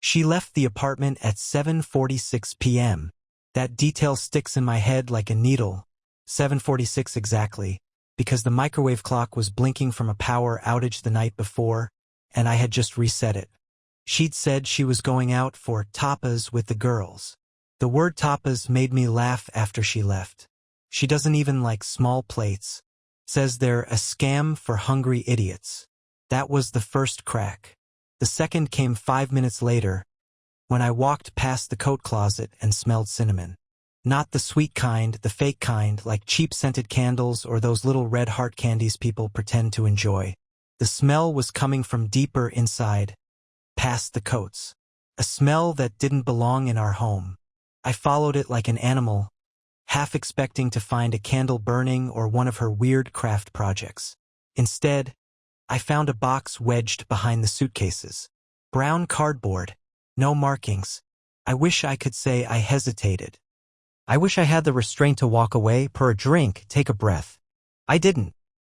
She left the apartment at 7:46 p.m. That detail sticks in my head like a needle. 7:46 exactly, because the microwave clock was blinking from a power outage the night before, and I had just reset it. She'd said she was going out for tapas with the girls. The word tapas made me laugh after she left. She doesn't even like small plates. Says they're a scam for hungry idiots. That was the first crack. The second came 5 minutes later, when I walked past the coat closet and smelled cinnamon. Not the sweet kind, the fake kind, like cheap scented candles or those little red heart candies people pretend to enjoy. The smell was coming from deeper inside, past the coats. A smell that didn't belong in our home. I followed it like an animal, half expecting to find a candle burning or one of her weird craft projects. Instead, I found a box wedged behind the suitcases. Brown cardboard. No markings. I wish I could say I hesitated. I wish I had the restraint to walk away, pour a drink, take a breath. I didn't.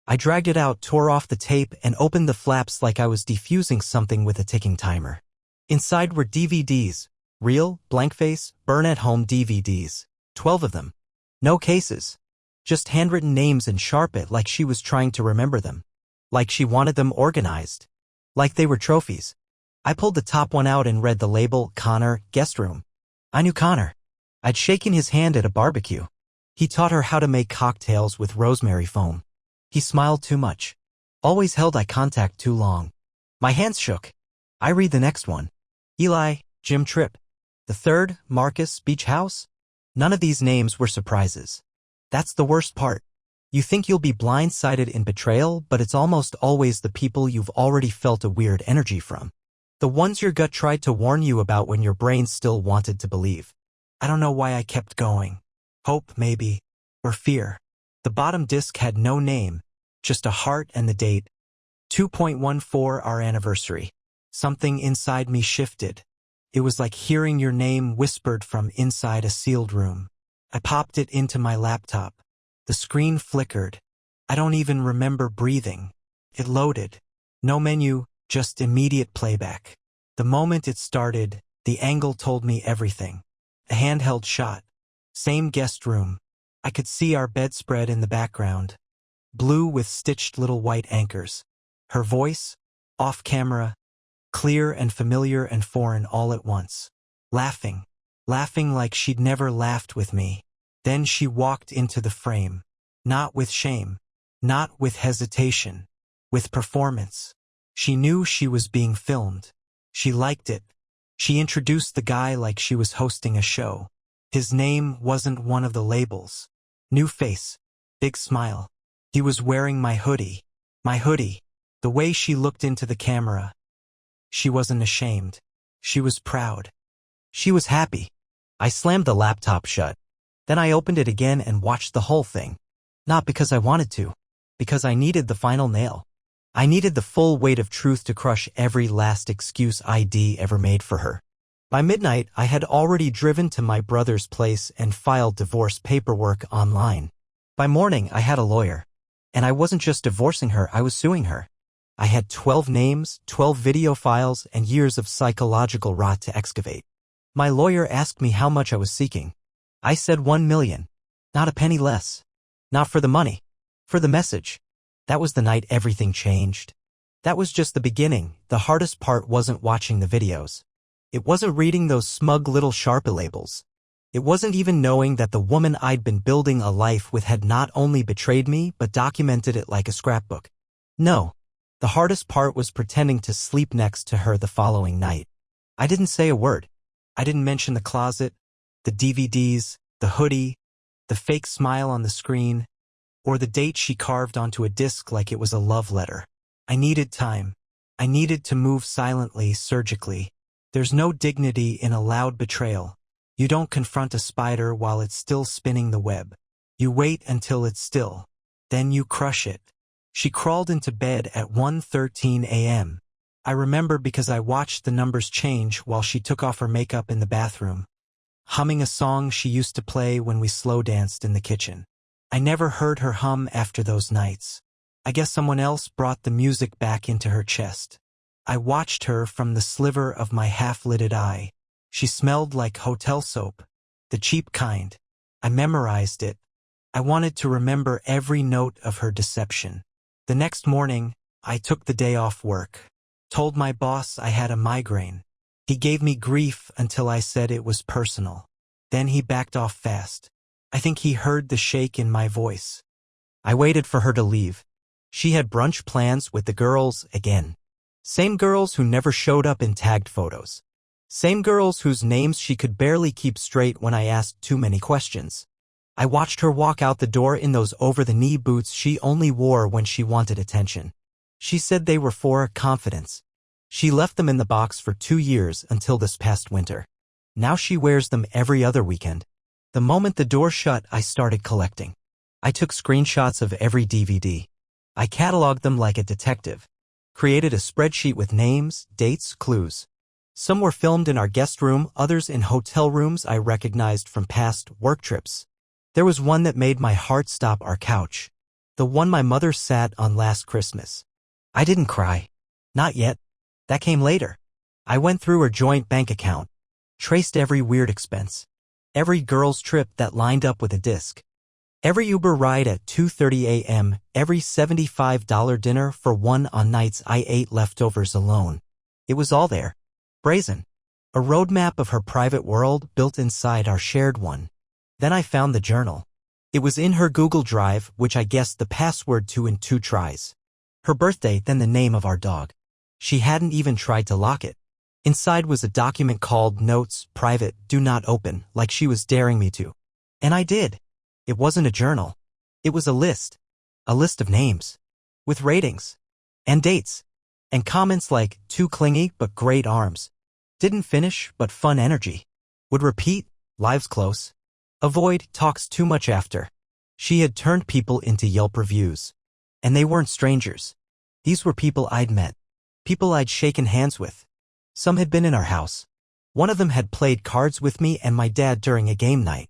I dragged it out, tore off the tape, and opened the flaps like I was defusing something with a ticking timer. Inside were DVDs. Real, blank-face, burn-at-home DVDs. 12 of them. No cases. Just handwritten names in Sharpie like she was trying to remember them. Like she wanted them organized. Like they were trophies. I pulled the top one out and read the label, Connor, guest room. I knew Connor. I'd shaken his hand at a barbecue. He taught her how to make cocktails with rosemary foam. He smiled too much. Always held eye contact too long. My hands shook. I read the next one. Eli, Jim Tripp. The third, Marcus, Beach House. None of these names were surprises. That's the worst part. You think you'll be blindsided in betrayal, but it's almost always the people you've already felt a weird energy from. The ones your gut tried to warn you about when your brain still wanted to believe. I don't know why I kept going. Hope, maybe. Or fear. The bottom disc had no name, just a heart and the date. 2.14 our anniversary. Something inside me shifted. It was like hearing your name whispered from inside a sealed room. I popped it into my laptop. The screen flickered. I don't even remember breathing. It loaded. No menu, just immediate playback. The moment it started, the angle told me everything. A handheld shot. Same guest room. I could see our bedspread in the background. Blue with stitched little white anchors. Her voice, off camera, clear and familiar and foreign all at once. Laughing. Laughing like she'd never laughed with me. Then she walked into the frame. Not with shame. Not with hesitation. With performance. She knew she was being filmed. She liked it. She introduced the guy like she was hosting a show. His name wasn't one of the labels. New face. Big smile. He was wearing my hoodie. My hoodie. The way she looked into the camera. She wasn't ashamed. She was proud. She was happy. I slammed the laptop shut. Then I opened it again and watched the whole thing. Not because I wanted to. Because I needed the final nail. I needed the full weight of truth to crush every last excuse I'd ever made for her. By midnight, I had already driven to my brother's place and filed divorce paperwork online. By morning, I had a lawyer. And I wasn't just divorcing her, I was suing her. I had 12 names, 12 video files, and years of psychological rot to excavate. My lawyer asked me how much I was seeking. I said 1 million. Not a penny less. Not for the money. For the message. That was the night everything changed. That was just the beginning. The hardest part wasn't watching the videos. It wasn't reading those smug little Sharpie labels. It wasn't even knowing that the woman I'd been building a life with had not only betrayed me, but documented it like a scrapbook. No. The hardest part was pretending to sleep next to her the following night. I didn't say a word. I didn't mention the closet, the DVDs, the hoodie, the fake smile on the screen, or the date she carved onto a disc like it was a love letter. I needed time. I needed to move silently, surgically. There's no dignity in a loud betrayal. You don't confront a spider while it's still spinning the web. You wait until it's still. Then you crush it. She crawled into bed at 1:13 a.m. I remember because I watched the numbers change while she took off her makeup in the bathroom, humming a song she used to play when we slow danced in the kitchen. I never heard her hum after those nights. I guess someone else brought the music back into her chest. I watched her from the sliver of my half-lidded eye. She smelled like hotel soap, the cheap kind. I memorized it. I wanted to remember every note of her deception. The next morning, I took the day off work. Told my boss I had a migraine. He gave me grief until I said it was personal. Then he backed off fast. I think he heard the shake in my voice. I waited for her to leave. She had brunch plans with the girls again. Same girls who never showed up in tagged photos. Same girls whose names she could barely keep straight when I asked too many questions. I watched her walk out the door in those over-the-knee boots she only wore when she wanted attention. She said they were for confidence. She left them in the box for 2 years until this past winter. Now she wears them every other weekend. The moment the door shut, I started collecting. I took screenshots of every DVD. I cataloged them like a detective. Created a spreadsheet with names, dates, clues. Some were filmed in our guest room, others in hotel rooms I recognized from past work trips. There was one that made my heart stop: our couch. The one my mother sat on last Christmas. I didn't cry. Not yet. That came later. I went through her joint bank account. Traced every weird expense. Every girl's trip that lined up with a disc. Every Uber ride at 2:30 a.m., every $75 dinner for one on nights I ate leftovers alone. It was all there. Brazen. A roadmap of her private world built inside our shared one. Then I found the journal. It was in her Google Drive, which I guessed the password to in 2 tries. Her birthday, then the name of our dog. She hadn't even tried to lock it. Inside was a document called Notes, Private, Do Not Open, like she was daring me to. And I did. It wasn't a journal. It was a list. A list of names. With ratings. And dates. And comments like, too clingy but great arms. Didn't finish but fun energy. Would repeat, lives close. Avoid, talks too much after. She had turned people into Yelp reviews. And they weren't strangers. These were people I'd met. People I'd shaken hands with. Some had been in our house. One of them had played cards with me and my dad during a game night.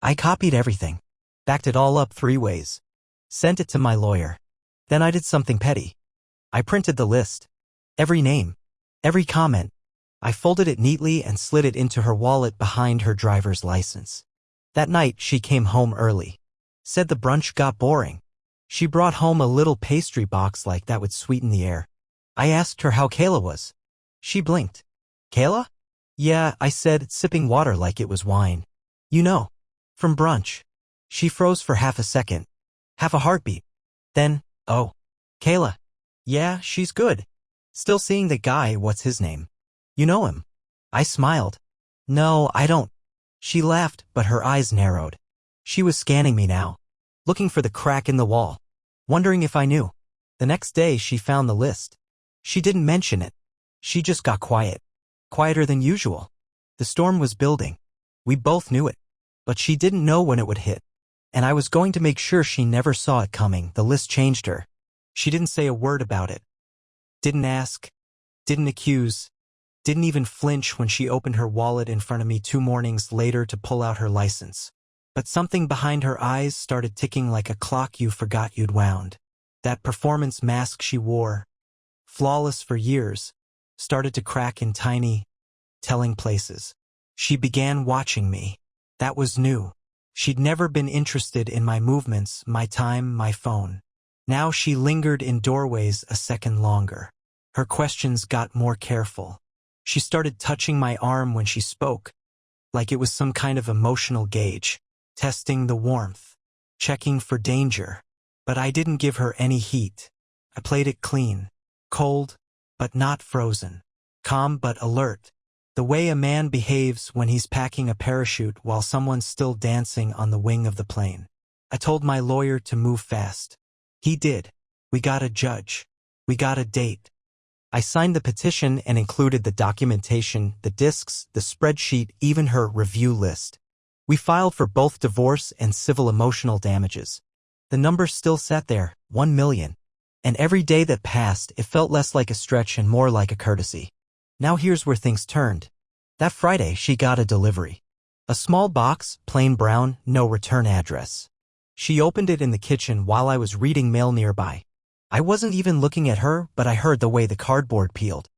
I copied everything. Backed it all up 3 ways. Sent it to my lawyer. Then I did something petty. I printed the list. Every name. Every comment. I folded it neatly and slid it into her wallet behind her driver's license. That night, she came home early. Said the brunch got boring. She brought home a little pastry box like that would sweeten the air. I asked her how Kayla was. She blinked. Kayla? Yeah, I said, sipping water like it was wine. You know. From brunch. She froze for half a second. Half a heartbeat. Then, oh. Kayla. Yeah, she's good. Still seeing the guy, what's his name? You know him. I smiled. No, I don't. She laughed, but her eyes narrowed. She was scanning me now. Looking for the crack in the wall. Wondering if I knew. The next day she found the list. She didn't mention it. She just got quiet. Quieter than usual. The storm was building. We both knew it. But she didn't know when it would hit. And I was going to make sure she never saw it coming. The list changed her. She didn't say a word about it. Didn't ask. Didn't accuse. Didn't even flinch when she opened her wallet in front of me 2 mornings later to pull out her license. But something behind her eyes started ticking like a clock you forgot you'd wound. That performance mask she wore, flawless for years, started to crack in tiny, telling places. She began watching me. That was new. She'd never been interested in my movements, my time, my phone. Now she lingered in doorways a second longer. Her questions got more careful. She started touching my arm when she spoke, like it was some kind of emotional gauge, testing the warmth, checking for danger. But I didn't give her any heat. I played it clean, cold, but not frozen, calm but alert. The way a man behaves when he's packing a parachute while someone's still dancing on the wing of the plane. I told my lawyer to move fast. He did. We got a judge. We got a date. I signed the petition and included the documentation, the discs, the spreadsheet, even her review list. We filed for both divorce and civil emotional damages. The number still sat there, 1 million. And every day that passed, it felt less like a stretch and more like a courtesy. Now here's where things turned. That Friday, she got a delivery. A small box, plain brown, no return address. She opened it in the kitchen while I was reading mail nearby. I wasn't even looking at her, but I heard the way the cardboard peeled.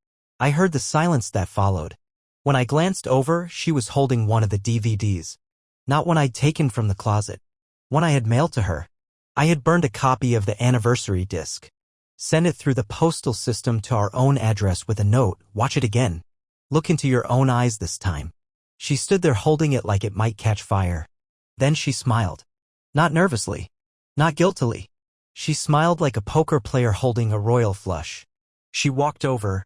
I heard the silence that followed. When I glanced over, she was holding one of the DVDs. Not one I'd taken from the closet. One I had mailed to her. I had burned a copy of the anniversary disc. Sent it through the postal system to our own address with a note, "Watch it again. Look into your own eyes this time." She stood there holding it like it might catch fire. Then she smiled. Not nervously. Not guiltily. She smiled like a poker player holding a royal flush. She walked over,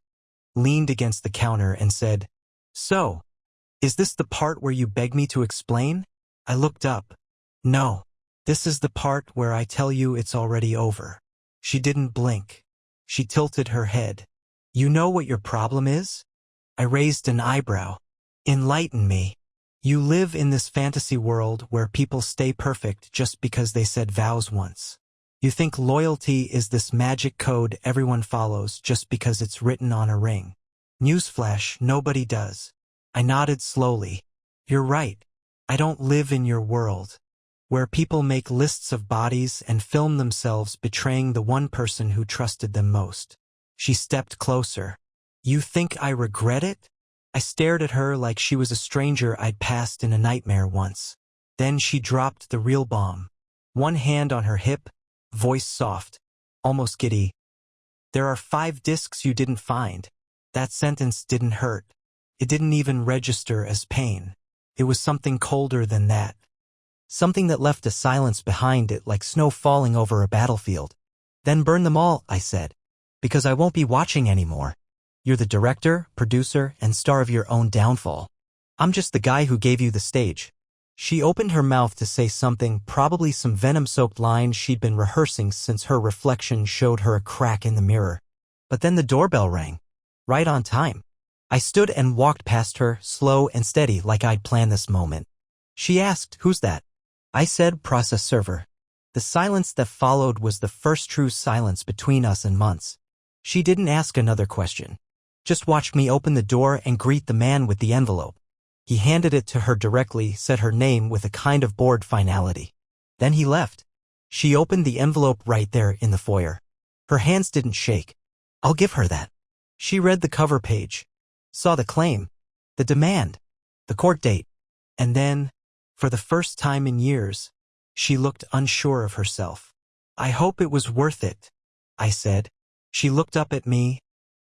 leaned against the counter and said, "So, is this the part where you beg me to explain?" I looked up. "No. This is the part where I tell you it's already over." She didn't blink. She tilted her head. "You know what your problem is?" I raised an eyebrow. "Enlighten me." "You live in this fantasy world where people stay perfect just because they said vows once. You think loyalty is this magic code everyone follows just because it's written on a ring. Newsflash, nobody does." I nodded slowly. "You're right. I don't live in your world, where people make lists of bodies and film themselves betraying the one person who trusted them most." She stepped closer. "You think I regret it?" I stared at her like she was a stranger I'd passed in a nightmare once. Then she dropped the real bomb. One hand on her hip, voice soft, almost giddy. "There are 5 discs you didn't find." That sentence didn't hurt. It didn't even register as pain. It was something colder than that. Something that left a silence behind it like snow falling over a battlefield. "Then burn them all," I said, "because I won't be watching anymore. You're the director, producer, and star of your own downfall. I'm just the guy who gave you the stage." She opened her mouth to say something, probably some venom-soaked line she'd been rehearsing since her reflection showed her a crack in the mirror. But then the doorbell rang. Right on time. I stood and walked past her, slow and steady like I'd planned this moment. She asked, "Who's that?" I said, "Process server." The silence that followed was the first true silence between us in months. She didn't ask another question. Just watched me open the door and greet the man with the envelope. He handed it to her directly, said her name with a kind of bored finality. Then he left. She opened the envelope right there in the foyer. Her hands didn't shake. "I'll give her that." She read the cover page. Saw the claim, the demand, the court date. And then, for the first time in years, she looked unsure of herself. "I hope it was worth it," I said. She looked up at me,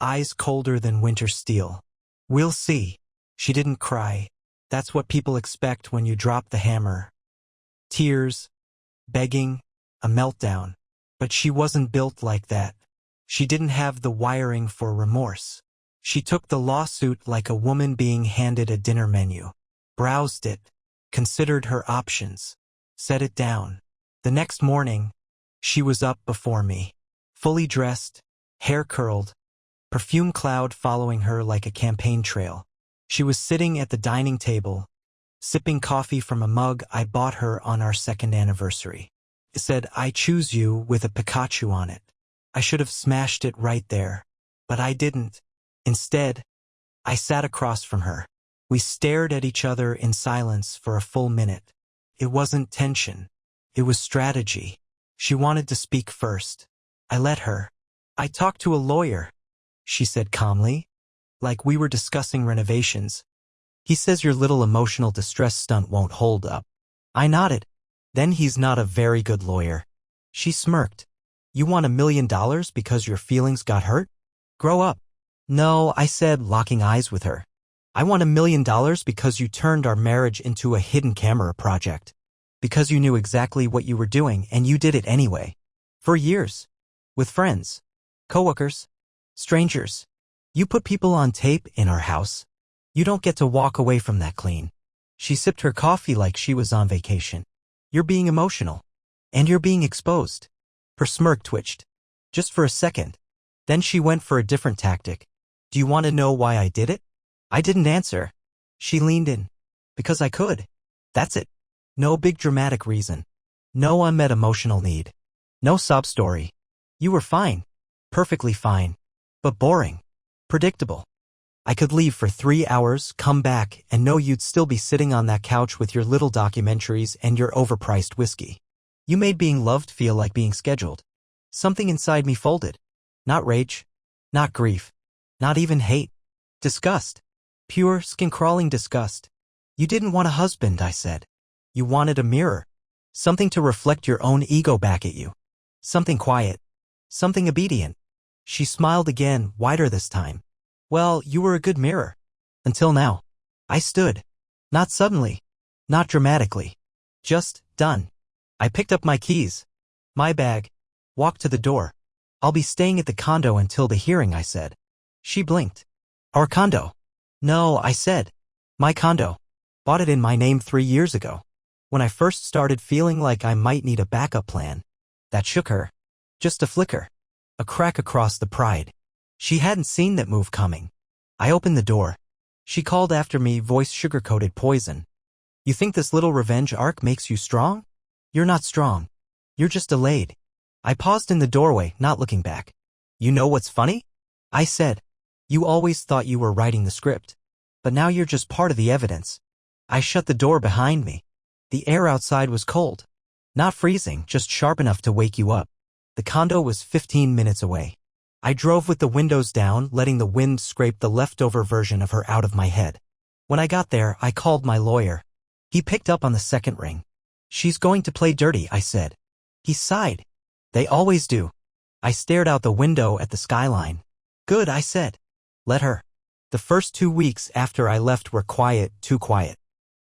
eyes colder than winter steel. "We'll see." She didn't cry. That's what people expect when you drop the hammer. Tears, begging, a meltdown. But she wasn't built like that. She didn't have the wiring for remorse. She took the lawsuit like a woman being handed a dinner menu. Browsed it, considered her options, set it down. The next morning, she was up before me, fully dressed, hair curled, perfume cloud following her like a campaign trail. She was sitting at the dining table, sipping coffee from a mug I bought her on our 2nd anniversary. It said, "I choose you," with a Pikachu on it. I should have smashed it right there, but I didn't. Instead, I sat across from her. We stared at each other in silence for a full minute. It wasn't tension. It was strategy. She wanted to speak first. I let her. "I talked to a lawyer," she said calmly, like we were discussing renovations. "He says your little emotional distress stunt won't hold up." I nodded. "Then he's not a very good lawyer." She smirked. "You want $1 million because your feelings got hurt? Grow up." "No," I said, locking eyes with her. "I want $1 million because you turned our marriage into a hidden camera project. Because you knew exactly what you were doing and you did it anyway. For years. With friends. Coworkers. Strangers. You put people on tape in our house. You don't get to walk away from that clean." She sipped her coffee like she was on vacation. "You're being emotional. And you're being exposed." Her smirk twitched. Just for a second. Then she went for a different tactic. "Do you want to know why I did it?" I didn't answer. She leaned in. "Because I could. That's it. No big dramatic reason. No unmet emotional need. No sob story. You were fine. Perfectly fine. But boring. Predictable. I could leave for 3 hours, come back, and know you'd still be sitting on that couch with your little documentaries and your overpriced whiskey. You made being loved feel like being scheduled. Something inside me folded. Not rage. Not grief. Not even hate. Disgust. Pure, skin-crawling disgust. You didn't want a husband, I said. You wanted a mirror. Something to reflect your own ego back at you. Something quiet. Something obedient. She smiled again, wider this time. Well, you were a good mirror. Until now. I stood. Not suddenly. Not dramatically. Just done. I picked up my keys. My bag. Walked to the door. I'll be staying at the condo until the hearing, I said. She blinked. Our condo. No, I said. My condo. Bought it in my name 3 years ago. When I first started feeling like I might need a backup plan. That shook her. Just a flicker. A crack across the pride. She hadn't seen that move coming. I opened the door. She called after me, voice sugar-coated poison. You think this little revenge arc makes you strong? You're not strong. You're just delayed. I paused in the doorway, not looking back. You know what's funny? I said. You always thought you were writing the script. But now you're just part of the evidence. I shut the door behind me. The air outside was cold. Not freezing, just sharp enough to wake you up. The condo was 15 minutes away. I drove with the windows down, letting the wind scrape the leftover version of her out of my head. When I got there, I called my lawyer. He picked up on the second ring. She's going to play dirty, I said. He sighed. They always do. I stared out the window at the skyline. Good, I said. Let her. The first 2 weeks after I left were quiet, too quiet.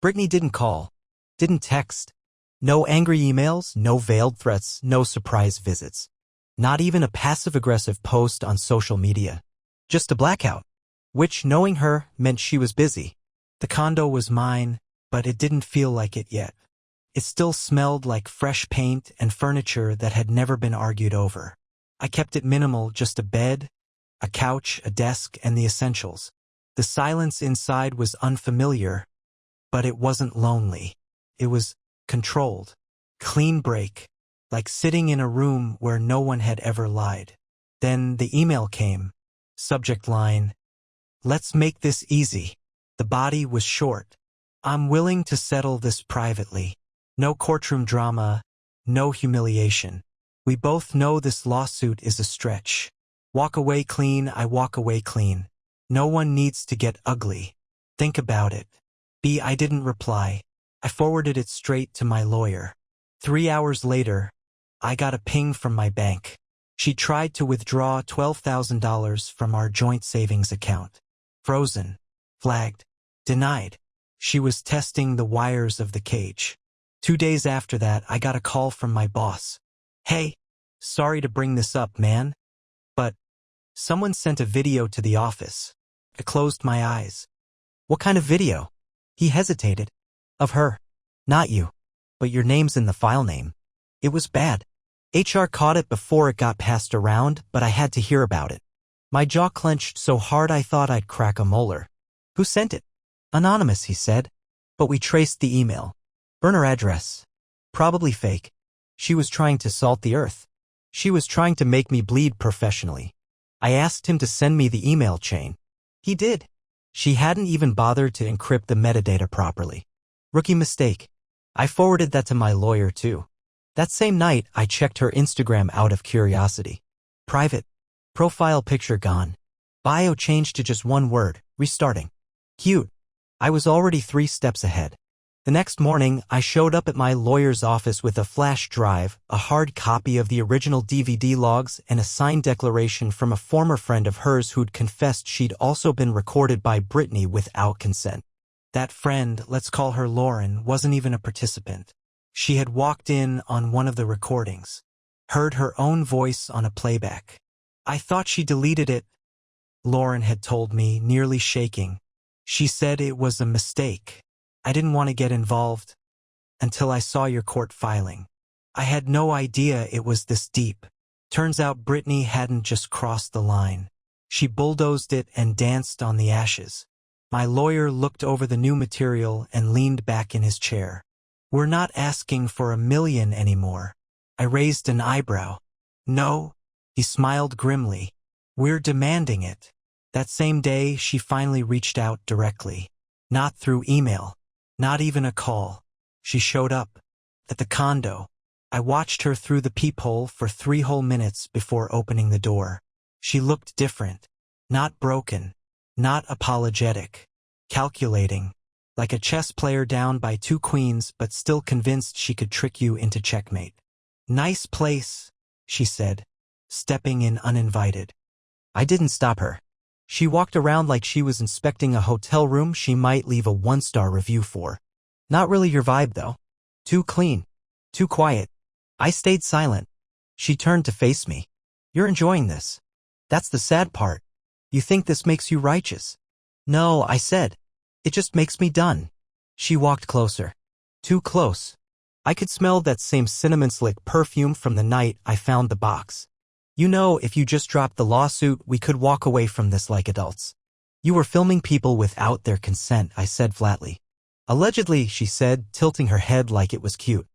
Brittany didn't call. Didn't text. No angry emails, no veiled threats, no surprise visits. Not even a passive-aggressive post on social media. Just a blackout. Which, knowing her, meant she was busy. The condo was mine, but it didn't feel like it yet. It still smelled like fresh paint and furniture that had never been argued over. I kept it minimal, just a bed, a couch, a desk, and the essentials. The silence inside was unfamiliar, but it wasn't lonely. It was controlled. Clean break. Like sitting in a room where no one had ever lied. Then the email came. Subject line. Let's make this easy. The body was short. I'm willing to settle this privately. No courtroom drama. No humiliation. We both know this lawsuit is a stretch. Walk away clean, I walk away clean. No one needs to get ugly. Think about it. I didn't reply. I forwarded it straight to my lawyer. 3 hours later, I got a ping from my bank. She tried to withdraw $12,000 from our joint savings account. Frozen. Flagged. Denied. She was testing the wires of the cage. 2 days after that, I got a call from my boss. Hey, sorry to bring this up, man. But someone sent a video to the office. I closed my eyes. What kind of video? He hesitated. Of her. Not you. But your name's in the file name. It was bad. HR caught it before it got passed around, but I had to hear about it. My jaw clenched so hard I thought I'd crack a molar. Who sent it? Anonymous, he said. But we traced the email. Burner address. Probably fake. She was trying to salt the earth. She was trying to make me bleed professionally. I asked him to send me the email chain. He did. She hadn't even bothered to encrypt the metadata properly. Rookie mistake. I forwarded that to my lawyer too. That same night, I checked her Instagram out of curiosity. Private. Profile picture gone. Bio changed to just one word, restarting. Cute. I was already 3 steps ahead. The next morning, I showed up at my lawyer's office with a flash drive, a hard copy of the original DVD logs, and a signed declaration from a former friend of hers who'd confessed she'd also been recorded by Brittany without consent. That friend, let's call her Lauren, wasn't even a participant. She had walked in on one of the recordings, heard her own voice on a playback. I thought she deleted it, Lauren had told me, nearly shaking. She said it was a mistake. I didn't want to get involved until I saw your court filing. I had no idea it was this deep. Turns out Brittany hadn't just crossed the line. She bulldozed it and danced on the ashes. My lawyer looked over the new material and leaned back in his chair. We're not asking for $1 million anymore. I raised an eyebrow. No, he smiled grimly. We're demanding it. That same day, she finally reached out directly. Not through email. Not even a call. She showed up. At the condo. I watched her through the peephole for 3 whole minutes before opening the door. She looked different. Not broken. Not apologetic. Calculating. Like a chess player down by 2 queens but still convinced she could trick you into checkmate. Nice place, she said, stepping in uninvited. I didn't stop her. She walked around like she was inspecting a hotel room she might leave a 1-star review for. Not really your vibe, though. Too clean. Too quiet. I stayed silent. She turned to face me. You're enjoying this. That's the sad part. You think this makes you righteous. No, I said. It just makes me done. She walked closer. Too close. I could smell that same cinnamon slick perfume from the night I found the box. You know, if you just dropped the lawsuit, we could walk away from this like adults. You were filming people without their consent, I said flatly. Allegedly, she said, tilting her head like it was cute.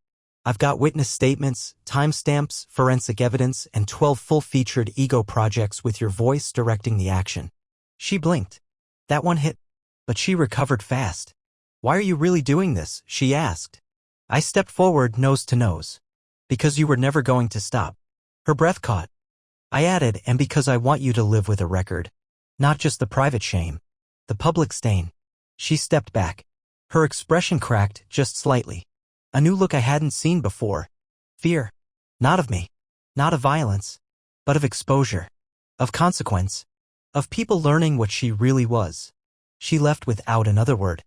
I've got witness statements, timestamps, forensic evidence, and 12 full-featured ego projects with your voice directing the action. She blinked. That one hit. But she recovered fast. Why are you really doing this? She asked. I stepped forward, nose to nose. Because you were never going to stop. Her breath caught. I added, and because I want you to live with a record. Not just the private shame. The public stain. She stepped back. Her expression cracked just slightly. A new look I hadn't seen before. Fear. Not of me. Not of violence. But of exposure. Of consequence. Of people learning what she really was. She left without another word.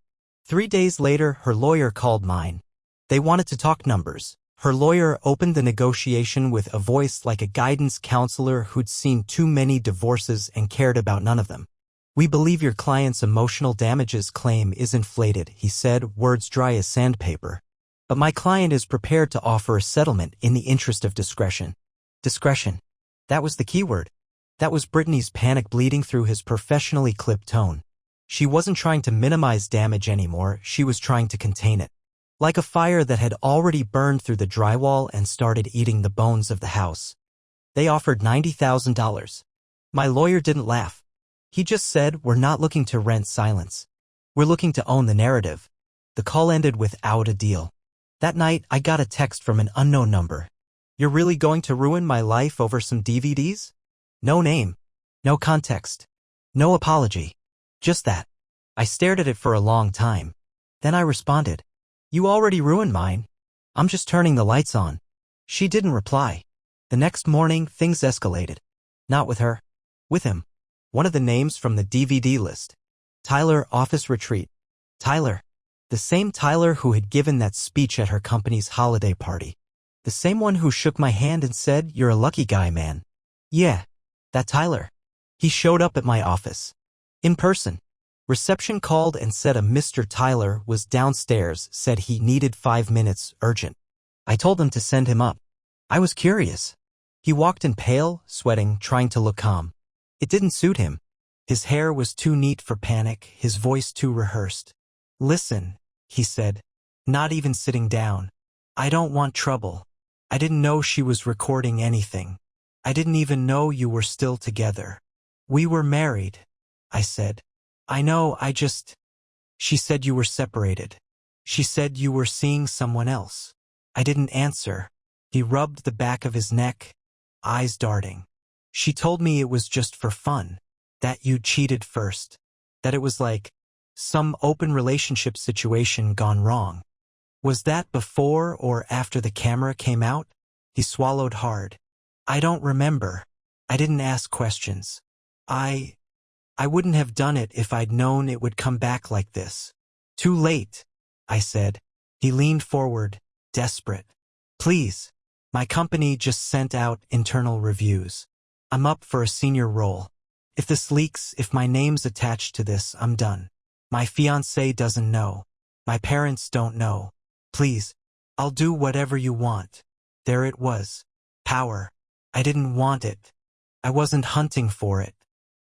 3 days later, her lawyer called mine. They wanted to talk numbers. Her lawyer opened the negotiation with a voice like a guidance counselor who'd seen too many divorces and cared about none of them. We believe your client's emotional damages claim is inflated, he said, words dry as sandpaper. But my client is prepared to offer a settlement in the interest of discretion. Discretion. That was the key word. That was Brittany's panic bleeding through his professionally clipped tone. She wasn't trying to minimize damage anymore, she was trying to contain it. Like a fire that had already burned through the drywall and started eating the bones of the house. They offered $90,000. My lawyer didn't laugh. He just said, we're not looking to rent silence. We're looking to own the narrative. The call ended without a deal. That night, I got a text from an unknown number. You're really going to ruin my life over some DVDs? No name. No context. No apology. Just that. I stared at it for a long time. Then I responded. You already ruined mine. I'm just turning the lights on. She didn't reply. The next morning, things escalated. Not with her. With him. One of the names from the DVD list. Tyler, office retreat. Tyler. The same Tyler who had given that speech at her company's holiday party. The same one who shook my hand and said, you're a lucky guy, man. Yeah. That Tyler. He showed up at my office. In person. Reception called and said a Mr. Tyler was downstairs, said he needed 5 minutes, urgent. I told them to send him up. I was curious. He walked in pale, sweating, trying to look calm. It didn't suit him. His hair was too neat for panic, his voice too rehearsed. Listen, he said, not even sitting down. I don't want trouble. I didn't know she was recording anything. I didn't even know you were still together. We were married, I said. I know, She said you were separated. She said you were seeing someone else. I didn't answer. He rubbed the back of his neck, eyes darting. She told me it was just for fun, that you cheated first, that it was like some open relationship situation gone wrong. Was that before or after the camera came out? He swallowed hard. I don't remember. I didn't ask questions. I wouldn't have done it if I'd known it would come back like this. Too late, I said. He leaned forward, desperate. Please. My company just sent out internal reviews. I'm up for a senior role. If this leaks, if my name's attached to this, I'm done. My fiancé doesn't know. My parents don't know. Please. I'll do whatever you want. There it was. Power. I didn't want it. I wasn't hunting for it.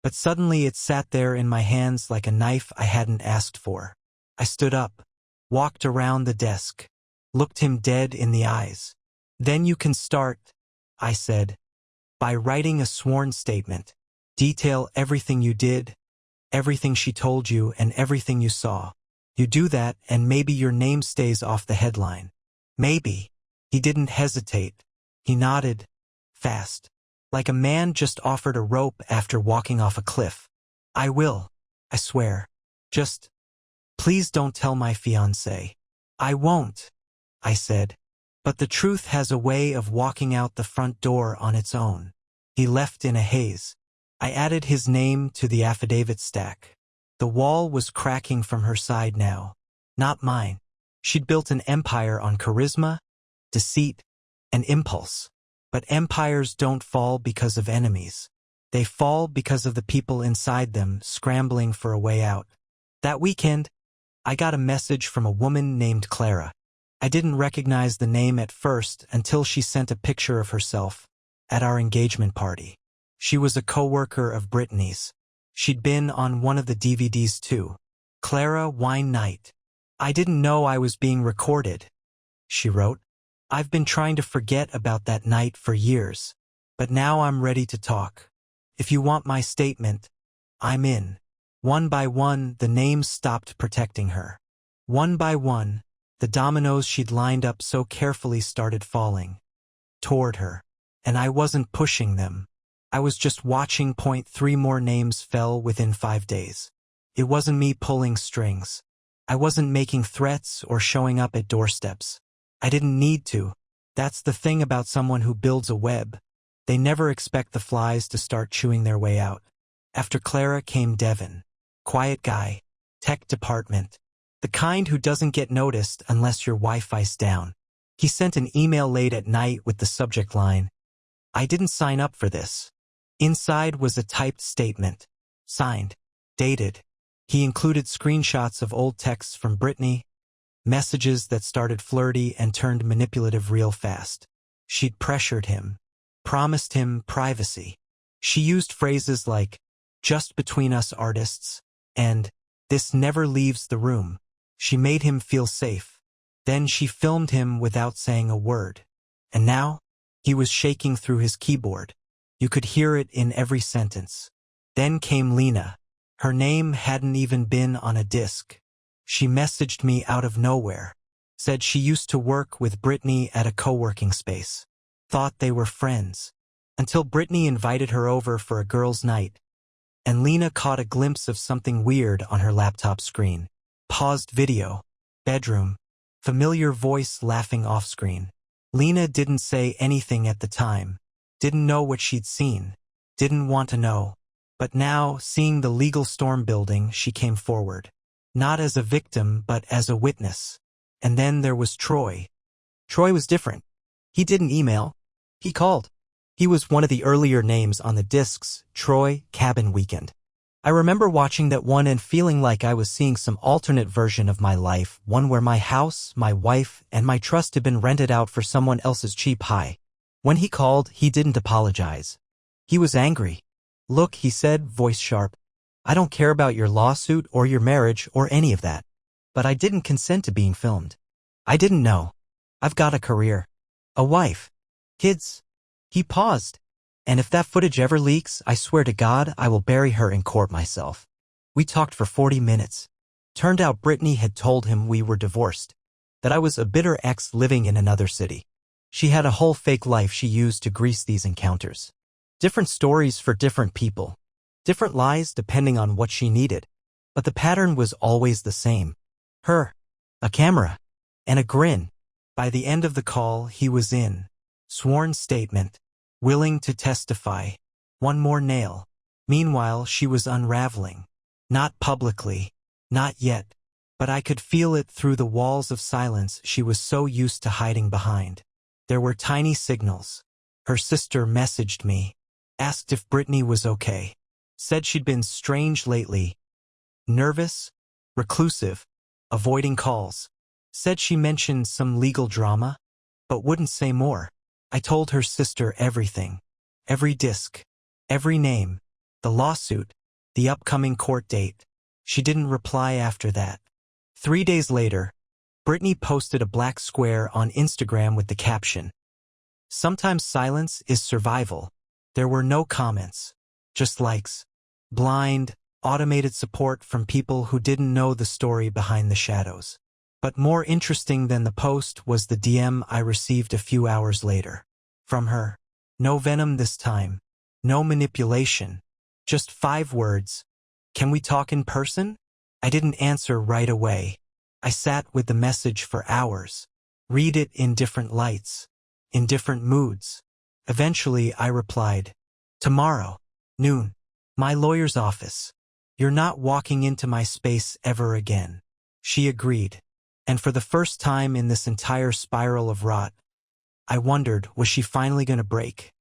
But suddenly it sat there in my hands like a knife I hadn't asked for. I stood up, walked around the desk, looked him dead in the eyes. Then you can start, I said, by writing a sworn statement. Detail everything you did, everything she told you, and everything you saw. You do that, and maybe your name stays off the headline. Maybe. He didn't hesitate. He nodded. Fast. Like a man just offered a rope after walking off a cliff. I will. I swear. Just, please don't tell my fiancé. I won't, I said. But the truth has a way of walking out the front door on its own. He left in a haze. I added his name to the affidavit stack. The wall was cracking from her side now. Not mine. She'd built an empire on charisma, deceit, and impulse. But empires don't fall because of enemies. They fall because of the people inside them scrambling for a way out. That weekend, I got a message from a woman named Clara. I didn't recognize the name at first until she sent a picture of herself at our engagement party. She was a coworker of Brittany's. She'd been on one of the DVDs too. Clara, Wine Night. I didn't know I was being recorded, she wrote. I've been trying to forget about that night for years, but now I'm ready to talk. If you want my statement, I'm in. One by one, the names stopped protecting her. One by one, the dominoes she'd lined up so carefully started falling toward her. And I wasn't pushing them. I was just watching. 3 more names fell within 5 days. It wasn't me pulling strings. I wasn't making threats or showing up at doorsteps. I didn't need to. That's the thing about someone who builds a web. They never expect the flies to start chewing their way out. After Clara came Devin. Quiet guy. Tech department. The kind who doesn't get noticed unless your Wi-Fi's down. He sent an email late at night with the subject line, I didn't sign up for this. Inside was a typed statement. Signed. Dated. He included screenshots of old texts from Brittany, messages that started flirty and turned manipulative real fast. She'd pressured him, promised him privacy. She used phrases like, just between us artists, and this never leaves the room. She made him feel safe. Then she filmed him without saying a word. And now, he was shaking through his keyboard. You could hear it in every sentence. Then came Lena. Her name hadn't even been on a disc. She messaged me out of nowhere. Said she used to work with Brittany at a co-working space. Thought they were friends. Until Brittany invited her over for a girls' night. And Lena caught a glimpse of something weird on her laptop screen. Paused video. Bedroom. Familiar voice laughing off-screen. Lena didn't say anything at the time. Didn't know what she'd seen. Didn't want to know. But now, seeing the legal storm building, she came forward. Not as a victim, but as a witness. And then there was Troy. Troy was different. He didn't email. He called. He was one of the earlier names on the discs, Troy, Cabin Weekend. I remember watching that one and feeling like I was seeing some alternate version of my life, one where my house, my wife, and my trust had been rented out for someone else's cheap high. When he called, he didn't apologize. He was angry. Look, he said, voice sharp. I don't care about your lawsuit or your marriage or any of that. But I didn't consent to being filmed. I didn't know. I've got a career. A wife. Kids. He paused. And if that footage ever leaks, I swear to God, I will bury her in court myself. We talked for 40 minutes. Turned out Brittany had told him we were divorced. That I was a bitter ex living in another city. She had a whole fake life she used to grease these encounters. Different stories for different people. Different lies depending on what she needed. But the pattern was always the same. Her. A camera. And a grin. By the end of the call, he was in. Sworn statement. Willing to testify. One more nail. Meanwhile, she was unraveling. Not publicly. Not yet. But I could feel it through the walls of silence she was so used to hiding behind. There were tiny signals. Her sister messaged me. Asked if Brittany was okay. Said she'd been strange lately. Nervous. Reclusive. Avoiding calls. Said she mentioned some legal drama. But wouldn't say more. I told her sister everything. Every disc. Every name. The lawsuit. The upcoming court date. She didn't reply after that. 3 days later, Brittany posted a black square on Instagram with the caption, "Sometimes silence is survival." There were no comments. Just likes. Blind, automated support from people who didn't know the story behind the shadows. But more interesting than the post was the DM I received a few hours later. From her. No venom this time. No manipulation. Just 5 words. Can we talk in person? I didn't answer right away. I sat with the message for hours. Read it in different lights. In different moods. Eventually, I replied, "Tomorrow, noon. My lawyer's office. You're not walking into my space ever again." She agreed. And for the first time in this entire spiral of rot, I wondered, was she finally going to break?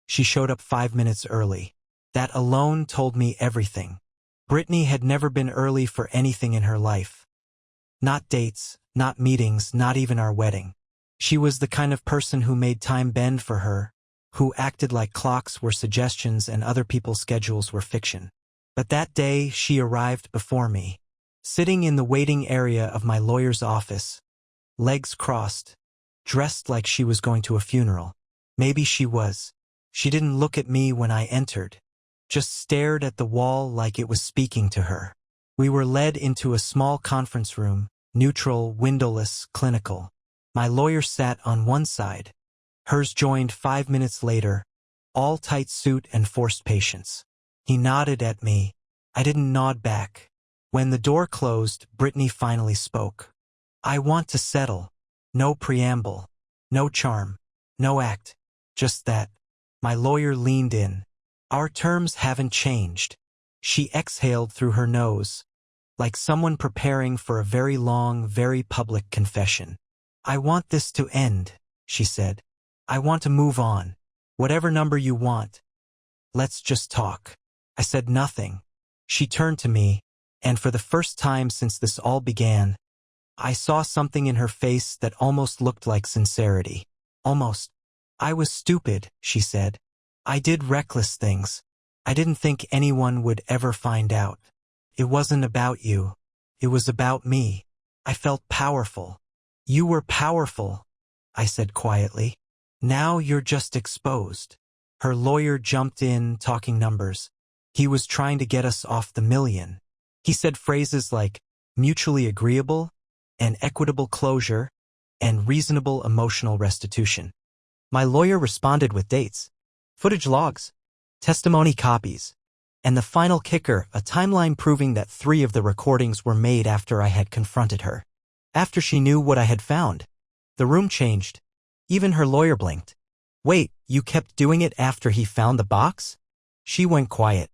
She showed up 5 minutes early. That alone told me everything. Brittany had never been early for anything in her life. Not dates, not meetings, not even our wedding. She was the kind of person who made time bend for her, who acted like clocks were suggestions and other people's schedules were fiction. But that day, she arrived before me, sitting in the waiting area of my lawyer's office, legs crossed, dressed like she was going to a funeral. Maybe she was. She didn't look at me when I entered, just stared at the wall like it was speaking to her. We were led into a small conference room, neutral, windowless, clinical. My lawyer sat on one side. Hers joined 5 minutes later, all tight suit and forced patience. He nodded at me. I didn't nod back. When the door closed, Brittany finally spoke. "I want to settle. No preamble. No charm. No act. Just that." My lawyer leaned in. "Our terms haven't changed." She exhaled through her nose, like someone preparing for a very long, very public confession. "I want this to end," she said. "I want to move on. Whatever number you want. Let's just talk." I said nothing. She turned to me, and for the first time since this all began, I saw something in her face that almost looked like sincerity. Almost. "I was stupid," she said. "I did reckless things. I didn't think anyone would ever find out. It wasn't about you. It was about me. I felt powerful." "You were powerful," I said quietly. "Now you're just exposed." Her lawyer jumped in, talking numbers. He was trying to get us off the million. He said phrases like mutually agreeable, and equitable closure, and reasonable emotional restitution. My lawyer responded with dates, footage logs, testimony copies, and the final kicker, a timeline proving that 3 of the recordings were made after I had confronted her. After she knew what I had found, the room changed. Even her lawyer blinked. "Wait, you kept doing it after he found the box?" She went quiet.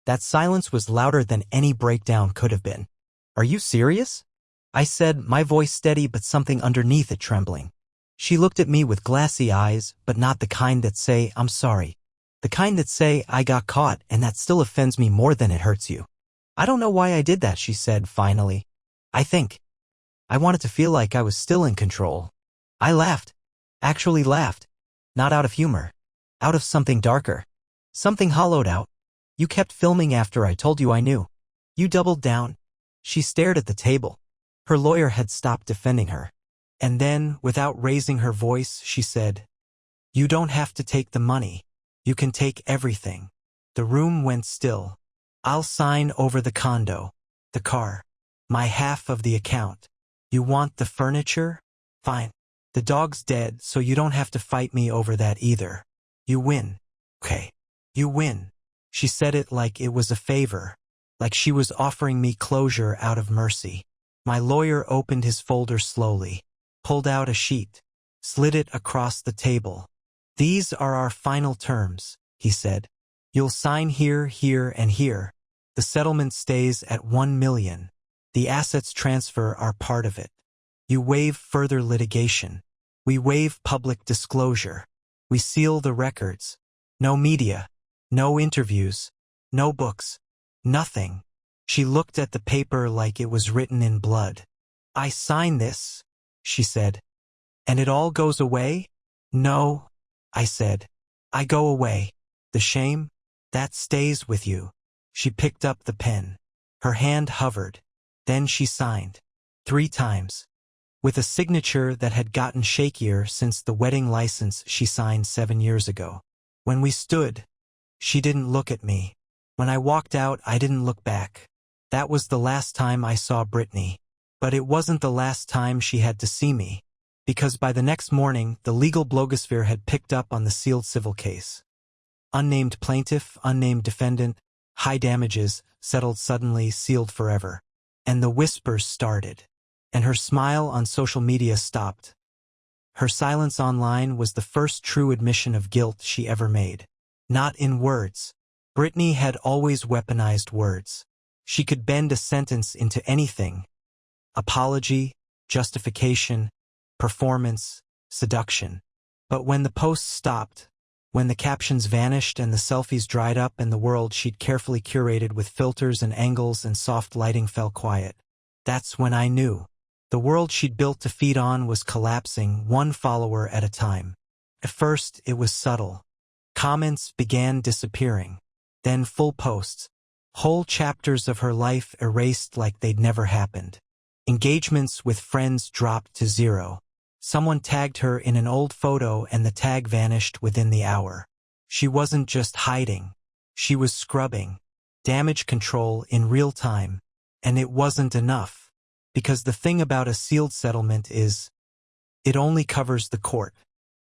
That silence was louder than any breakdown could have been. "Are you serious?" I said, my voice steady but something underneath it trembling. She looked at me with glassy eyes, but not the kind that say, "I'm sorry." The kind that say, "I got caught, and that still offends me more than it hurts you." "I don't know why I did that," she said finally. I wanted to feel like I was still in control. I laughed. Actually laughed. Not out of humor. Out of something darker. Something hollowed out. "You kept filming after I told you I knew. You doubled down." She stared at the table. Her lawyer had stopped defending her. And then, without raising her voice, she said, "You don't have to take the money. You can take everything." The room went still. "I'll sign over the condo, the car, my half of the account. You want the furniture? Fine. The dog's dead, so you don't have to fight me over that either. You win. Okay. You win." She said it like it was a favor, like she was offering me closure out of mercy. My lawyer opened his folder slowly, pulled out a sheet, slid it across the table. "These are our final terms," he said. "You'll sign here, here, and here. The settlement stays at 1 million. The assets transfer are part of it. You waive further litigation. We waive public disclosure. We seal the records. No media. No interviews. No books. Nothing." She looked at the paper like it was written in blood. "I sign this," she said. "And it all goes away?" "No," I said. "I go away. The shame? That stays with you." She picked up the pen. Her hand hovered. Then she signed. 3 times. With a signature that had gotten shakier since the wedding license she signed 7 years ago. When we stood, she didn't look at me. When I walked out, I didn't look back. That was the last time I saw Brittany. But it wasn't the last time she had to see me. Because by the next morning, the legal blogosphere had picked up on the sealed civil case. Unnamed plaintiff, unnamed defendant, high damages, settled suddenly, sealed forever. And the whispers started. And her smile on social media stopped. Her silence online was the first true admission of guilt she ever made. Not in words. Britney had always weaponized words. She could bend a sentence into anything. Apology, justification, performance, seduction. But when the posts stopped, when the captions vanished and the selfies dried up and the world she'd carefully curated with filters and angles and soft lighting fell quiet, that's when I knew. The world she'd built to feed on was collapsing, one follower at a time. At first, it was subtle. Comments began disappearing. Then full posts. Whole chapters of her life erased like they'd never happened. Engagements with friends dropped to zero. Someone tagged her in an old photo and the tag vanished within the hour. She wasn't just hiding. She was scrubbing. Damage control in real time. And it wasn't enough. Because the thing about a sealed settlement is, it only covers the court,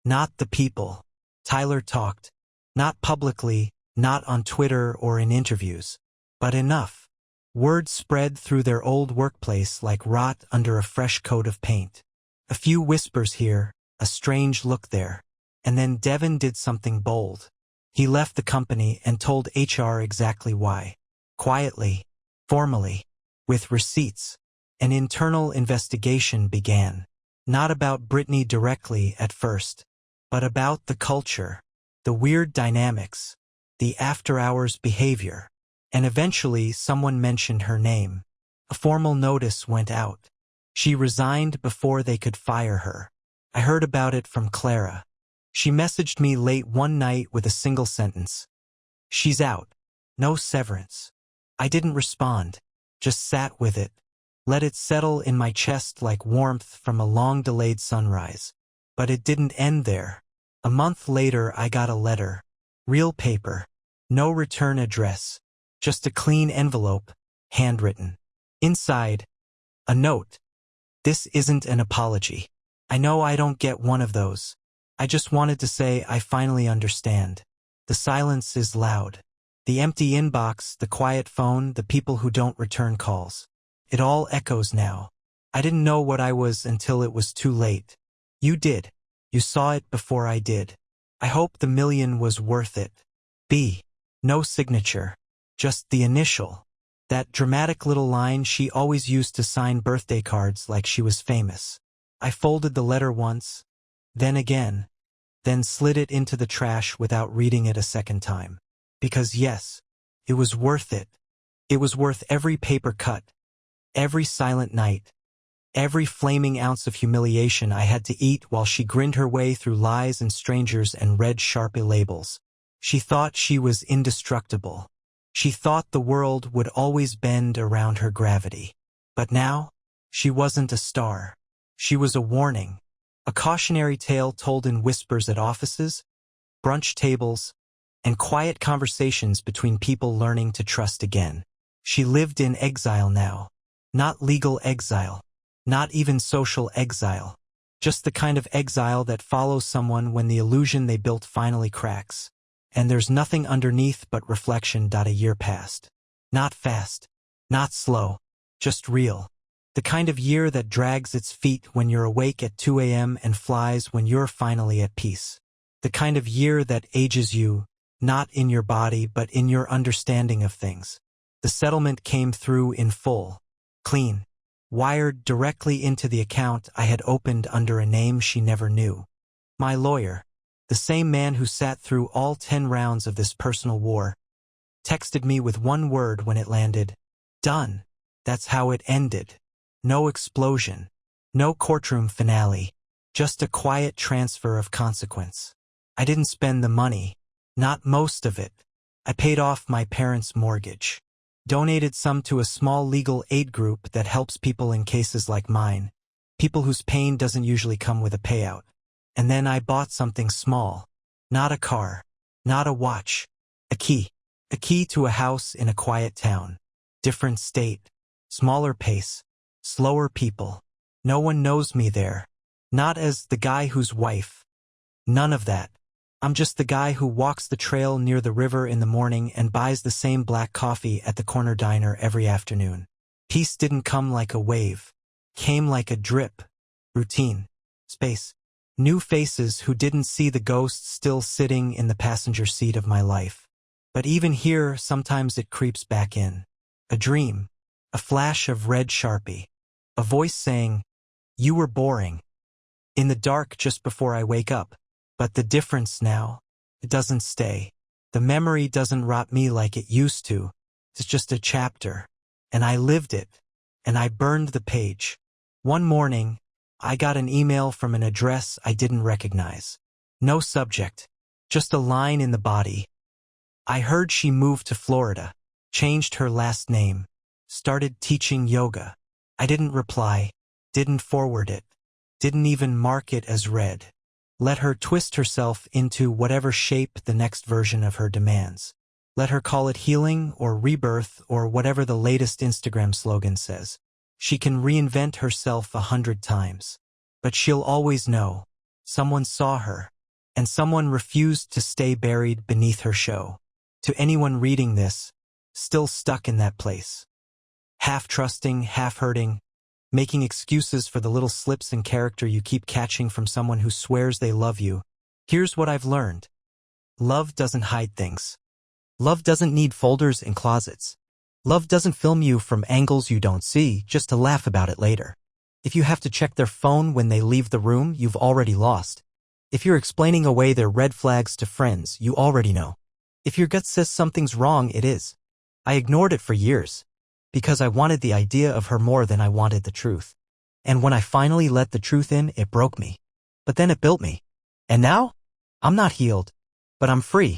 not the people. Tyler talked, not publicly, not on Twitter or in interviews, but enough. Word spread through their old workplace like rot under a fresh coat of paint. A few whispers here, a strange look there. And then Devin did something bold. He left the company and told HR exactly why. Quietly, formally, with receipts. An internal investigation began. Not about Britney directly at first, but about the culture, the weird dynamics, the after-hours behavior. And eventually someone mentioned her name. A formal notice went out. She resigned before they could fire her. I heard about it from Clara. She messaged me late one night with a single sentence. She's out. No severance. I didn't respond, just sat with it. Let it settle in my chest like warmth from a long-delayed sunrise. But it didn't end there. A month later I got a letter. Real paper. No return address. Just a clean envelope, handwritten. Inside, a note. This isn't an apology. I know I don't get one of those. I just wanted to say I finally understand. The silence is loud. The empty inbox, the quiet phone, the people who don't return calls. It all echoes now. I didn't know what I was until it was too late. You did. You saw it before I did. I hope the million was worth it. B. No signature. Just the initial. That dramatic little line she always used to sign birthday cards like she was famous. I folded the letter once, then again, then slid it into the trash without reading it a second time. Because yes, it was worth it. It was worth every paper cut. Every silent night, every flaming ounce of humiliation I had to eat while she grinned her way through lies and strangers and read Sharpie labels. She thought she was indestructible. She thought the world would always bend around her gravity. But now, she wasn't a star. She was a warning. A cautionary tale told in whispers at offices, brunch tables, and quiet conversations between people learning to trust again. She lived in exile now. Not legal exile. Not even social exile. Just the kind of exile that follows someone when the illusion they built finally cracks. And there's nothing underneath but reflection. A year passed. Not fast. Not slow. Just real. The kind of year that drags its feet when you're awake at 2 a.m. and flies when you're finally at peace. The kind of year that ages you, not in your body but in your understanding of things. The settlement came through in full. Clean. Wired directly into the account I had opened under a name she never knew. My lawyer, the same man who sat through all 10 rounds of this personal war, texted me with one word when it landed. Done. That's how it ended. No explosion. No courtroom finale. Just a quiet transfer of consequence. I didn't spend the money. Not most of it. I paid off my parents' mortgage. Donated some to a small legal aid group that helps people in cases like mine. People whose pain doesn't usually come with a payout. And then I bought something small. Not a car. Not a watch. A key. A key to a house in a quiet town. Different state. Smaller pace. Slower people. No one knows me there. Not as the guy whose wife. None of that. I'm just the guy who walks the trail near the river in the morning and buys the same black coffee at the corner diner every afternoon. Peace didn't come like a wave. Came like a drip. Routine. Space. New faces who didn't see the ghosts still sitting in the passenger seat of my life. But even here, sometimes it creeps back in. A dream. A flash of red Sharpie. A voice saying, "You were boring." In the dark just before I wake up. But the difference now, it doesn't stay. The memory doesn't rot me like it used to. It's just a chapter. And I lived it. And I burned the page. One morning, I got an email from an address I didn't recognize. No subject. Just a line in the body. I heard she moved to Florida, changed her last name, started teaching yoga. I didn't reply, didn't forward it, didn't even mark it as read. Let her twist herself into whatever shape the next version of her demands. Let her call it healing or rebirth or whatever the latest Instagram slogan says. She can reinvent herself 100 times. But she'll always know. Someone saw her. And someone refused to stay buried beneath her show. To anyone reading this, still stuck in that place. Half trusting, half hurting, making excuses for the little slips in character you keep catching from someone who swears they love you. Here's what I've learned. Love doesn't hide things. Love doesn't need folders and closets. Love doesn't film you from angles you don't see just to laugh about it later. If you have to check their phone when they leave the room, you've already lost. If you're explaining away their red flags to friends, you already know. If your gut says something's wrong, it is. I ignored it for years. Because I wanted the idea of her more than I wanted the truth. And when I finally let the truth in, it broke me. But then it built me. And now? I'm not healed. But I'm free.